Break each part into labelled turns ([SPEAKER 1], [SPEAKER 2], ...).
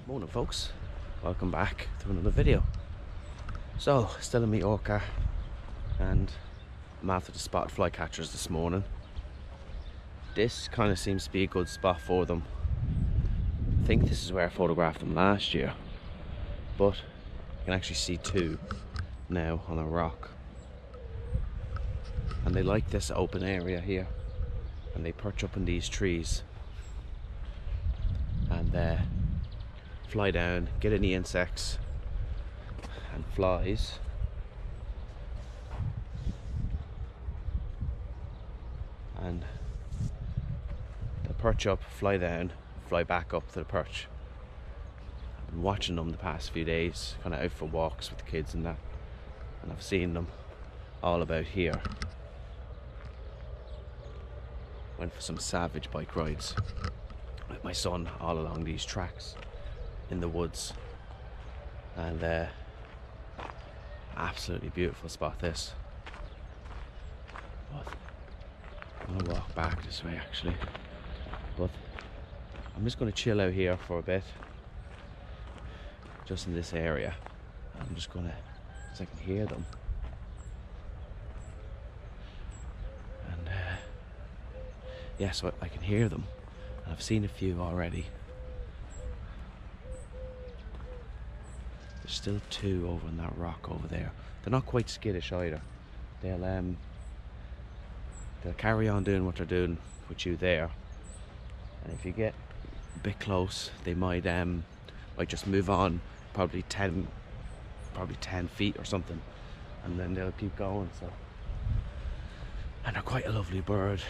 [SPEAKER 1] Morning folks, welcome back to another video. So, still in Mallorca and I'm after the Spotted Flycatchers this morning. This kind of seems to be a good spot for them. I think this is where I photographed them last year, but you can actually see two now on a rock. And they like this open area here, and they perch up in these trees and fly down, get any insects and flies, and they'll perch up, fly down, fly back up to the perch. I've been watching them the past few days, kind of out for walks with the kids and that, and I've seen them all about here. Went for some savage bike rides with my son all along these tracks in the woods, and absolutely beautiful spot this. But I'm gonna walk back this way actually, but I'm just gonna chill out here for a bit, just in this area. I'm just gonna, because I can hear them, and yeah, so I can hear them, and I've seen a few already. There's still two over on that rock over there. They're not quite skittish either. They'll carry on doing what they're doing with you there, and if you get a bit close, they might just move on, probably 10 feet or something, and then they'll keep going. So, and they're quite a lovely bird.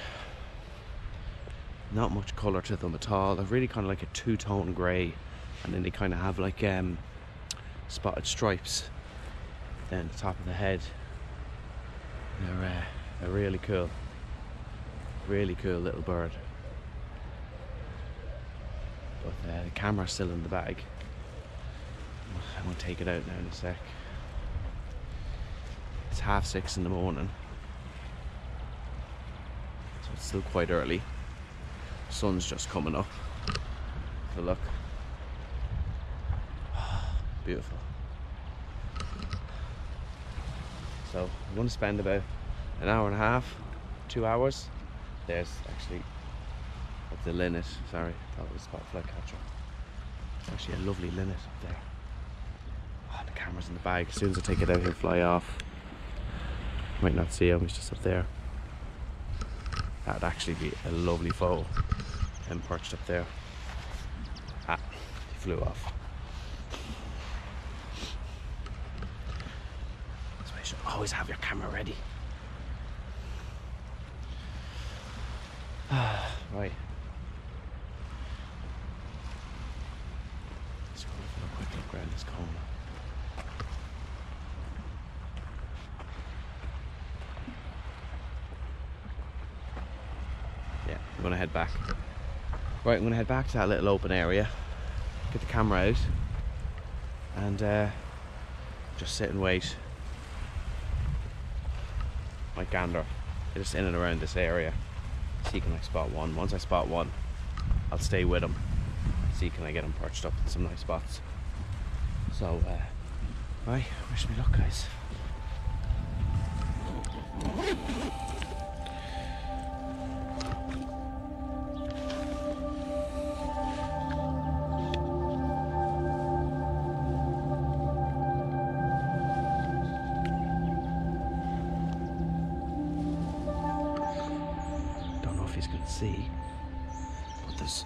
[SPEAKER 1] Not much colour to them at all. They're really kind of like a two-tone grey, and then they kind of have like spotted stripes down the top of the head. They're really cool little bird. But the camera's still in the bag. I'm going to take it out now in a sec. It's 6:30 in the morning, so it's still quite early. The sun's just coming up. So look, beautiful. So I'm going to spend about an hour and a half, 2 hours. There's actually, that's a linnet, sorry, that was a spotted flycatcher. It's actually a lovely linnet up there. Oh, the camera's in the bag. As soon as I take it out, he'll fly off. Might not see him, he's just up there. That would actually be a lovely photo. Him perched up there. Ah, he flew off. That's why you should always have your camera ready. Right. Let's go for a quick look around this Coma. Yeah, I'm gonna head back. Right, I'm gonna head back to that little open area, get the camera out, and just sit and wait. Might gander just in and around this area. See can I spot one. Once I spot one, I'll stay with him. See can I get him perched up in some nice spots. So, right, wish me luck, guys. He's going to see, but there's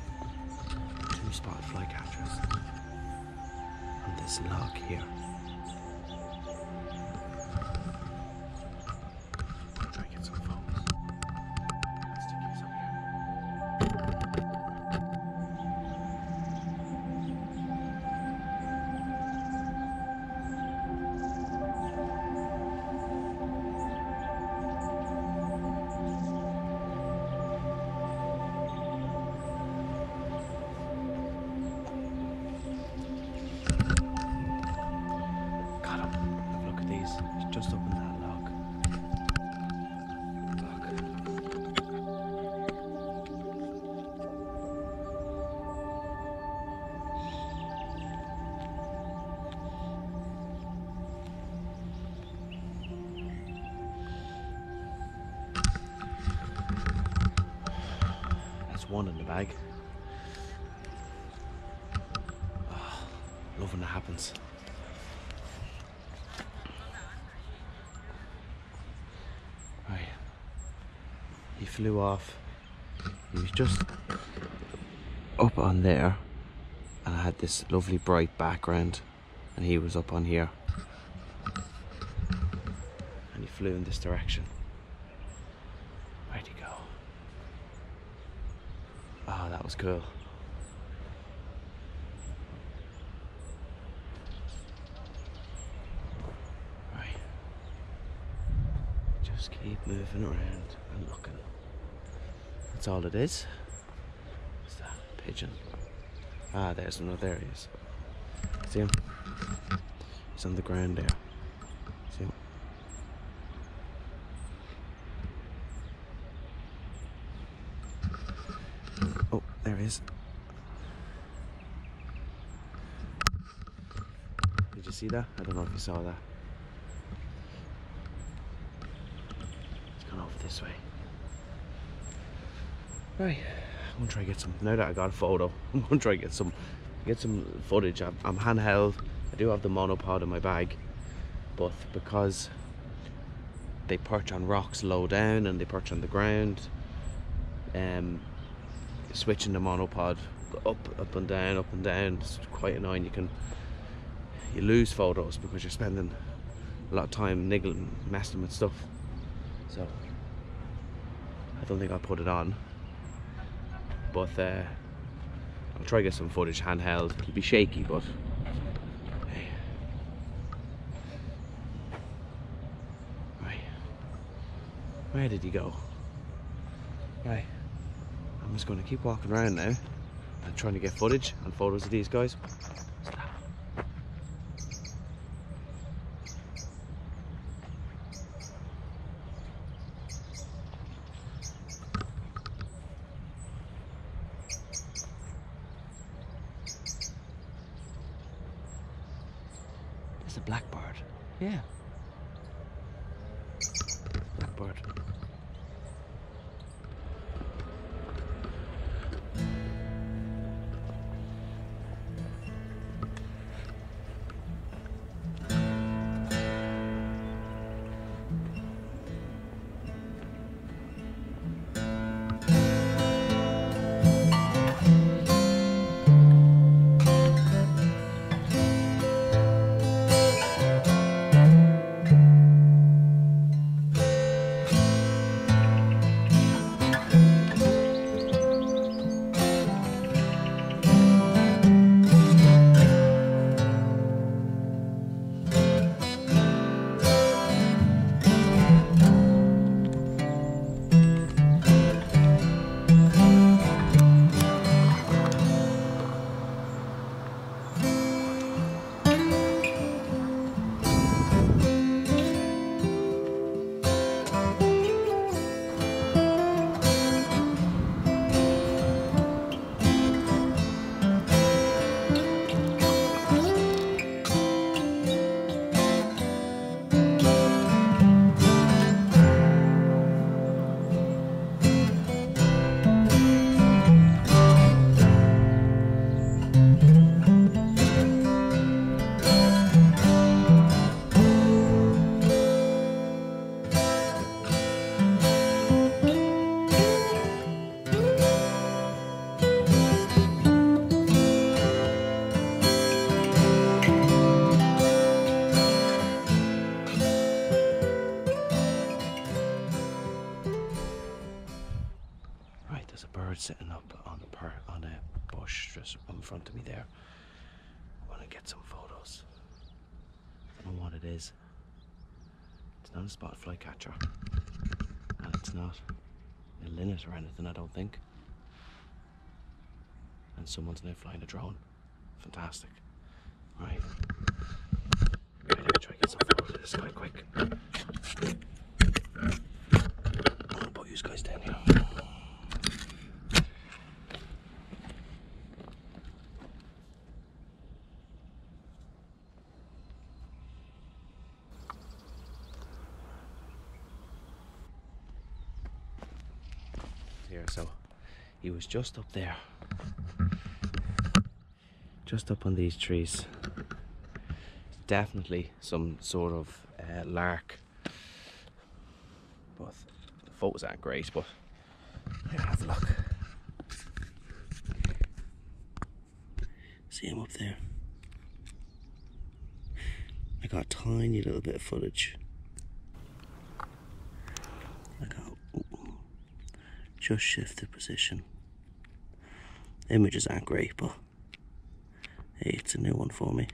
[SPEAKER 1] two spotted flycatchers on this log here. I'll try and get some photos. Let's take these up here. Just up in that log. Look. one in the bag. Oh, love when that happens. Right. He flew off. He was just up on there, and I had this lovely bright background, and he was up on here, and he flew in this direction. Where'd he go? Oh, that was cool. Right. Just keep moving around and looking. That's all it is. What's that? Pigeon. Ah, there's another. There he is. See him? He's on the ground there. See him? Oh, there he is. Did you see that? I don't know if you saw that. It's gone over this way. Right, I'm gonna try to get some. Now that I got a photo, I'm gonna try to get some footage. I'm handheld. I do have the monopod in my bag, but because they perch on rocks low down and they perch on the ground, switching the monopod up and down, it's quite annoying. You lose photos because you're spending a lot of time niggling, messing with stuff. So I don't think I'll put it on. But I'll try to get some footage handheld. It'll be shaky, but hey. Right. Where did he go? Right. I'm just going to keep walking around now and trying to get footage and photos of these guys. It's a blackbird. Yeah. Blackbird. There's a bird sitting up on a bush just in front of me there. I want to get some photos. I don't know what it is. It's not a spotted flycatcher, and it's not a linnet or anything, I don't think. And someone's now flying a drone. Fantastic. Right. Okay, let me try to get some photos of this guy quick. I'm gonna put you guys down here. Here, so He was just up there. Just up on these trees. Definitely some sort of lark. But the photos aren't great, but here, have a look. See him up there? I got a tiny little bit of footage. I got just shift the position. The images aren't great, but hey, it's a new one for me.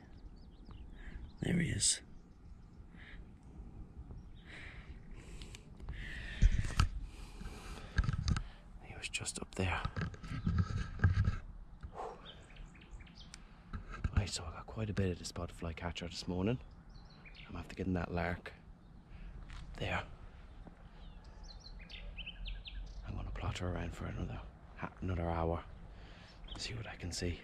[SPEAKER 1] There he is. He was just up there. Right, so I got quite a bit of the spotted flycatcher this morning. I'm after getting that lark there. I'm gonna plot her around for another hour. See what I can see.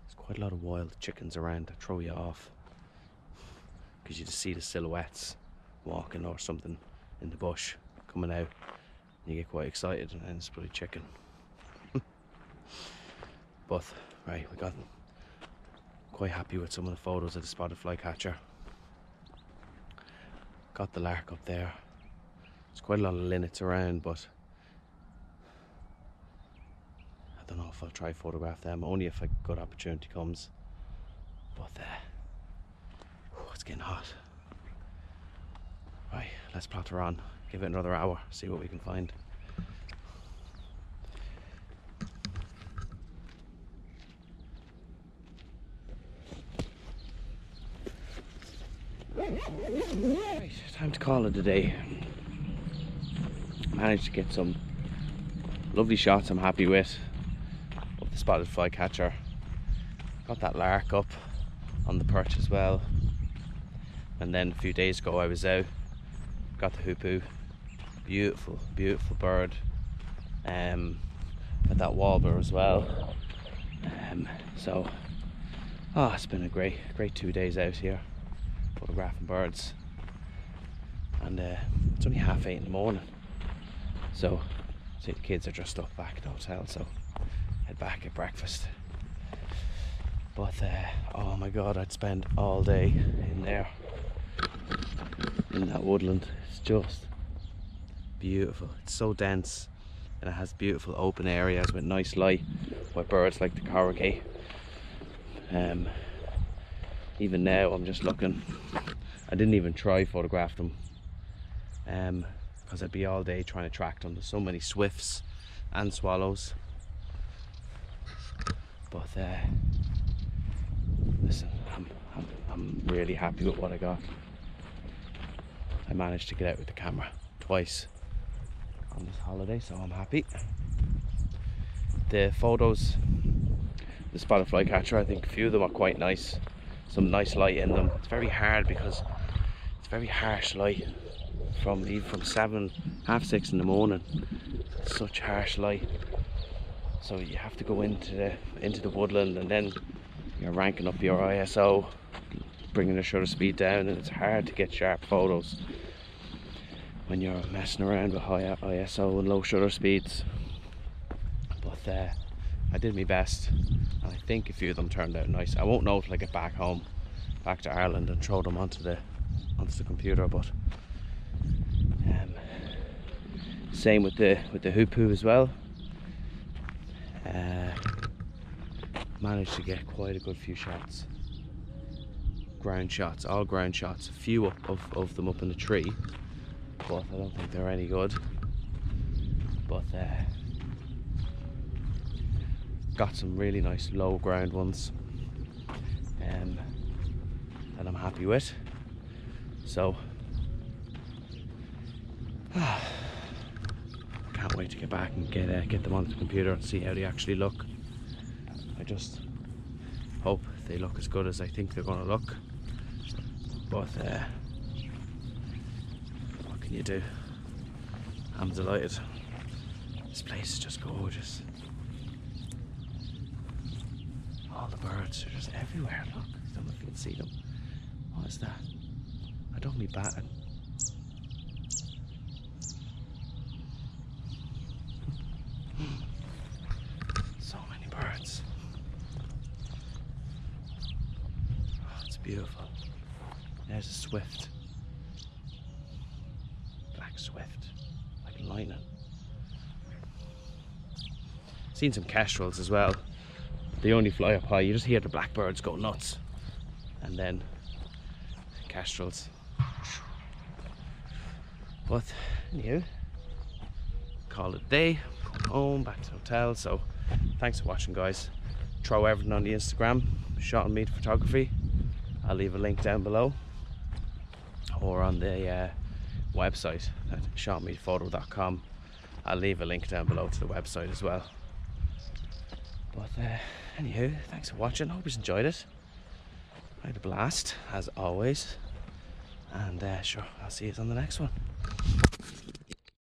[SPEAKER 1] There's quite a lot of wild chickens around that throw you off, because you just see the silhouettes walking or something in the bush coming out, and you get quite excited, and then it's bloody chicken. But right, we got quite happy with some of the photos of the spotted flycatcher. Got the lark up there. There's quite a lot of linnets around, but I don't know if I'll try photograph them, only if a good opportunity comes. But it's getting hot. Right, let's plot her on, give it another hour, see what we can find. Right, time to call it a day. Managed to get some lovely shots I'm happy with of the spotted flycatcher. Got that lark up on the perch as well. And then a few days ago I was out, got the hoopoo. Beautiful, beautiful bird. Got that warbler as well. It's been a great 2 days out here photographing birds, and it's only 8:30 in the morning, so the kids are just up back at the hotel, so head back at breakfast. But oh my god, I'd spend all day in there in that woodland. It's just beautiful. It's so dense, and it has beautiful open areas with nice light where birds like to congregate. Even now I'm just looking. I didn't even try photograph them because I'd be all day trying to track them. There's so many swifts and swallows. But listen, I'm really happy with what I got. I managed to get out with the camera twice on this holiday, so I'm happy. The photos, the spotted flycatcher, I think a few of them are quite nice. Some nice light in them. It's very hard because it's very harsh light from 7, half 6 in the morning. It's such harsh light, so you have to go into the woodland, and then you're ranking up your ISO, bringing the shutter speed down, and it's hard to get sharp photos when you're messing around with high ISO and low shutter speeds. But I did my best, and I think a few of them turned out nice. I won't know till I get back home, back to Ireland, and throw them onto the computer. But same with the hoopoo as well. Managed to get quite a good few shots, ground shots, all ground shots. A few of them up in the tree, but I don't think they're any good. But got some really nice low ground ones that I'm happy with. So can't wait to get back and get them onto the computer and see how they actually look. I just hope they look as good as I think they're going to look. But what can you do? I'm delighted. This place is just gorgeous. All the birds are just everywhere. Look, I don't know if you can see them. What is that? I don't mean batting. So many birds. Oh, it's beautiful. There's a swift. Black swift. Like lightning. Seen some kestrels as well. They only fly up high. You just hear the blackbirds go nuts. And then kestrels. But anyway, call it a day. Going home, back to the hotel. So thanks for watching, guys. Throw everything on the Instagram, Shot and Meat Photography. I'll leave a link down below, or on the website at shotandmeatphoto.com. I'll leave a link down below to the website as well. But anyhow, thanks for watching. Hope you enjoyed it. I had a blast as always, and sure, I'll see you on the next one.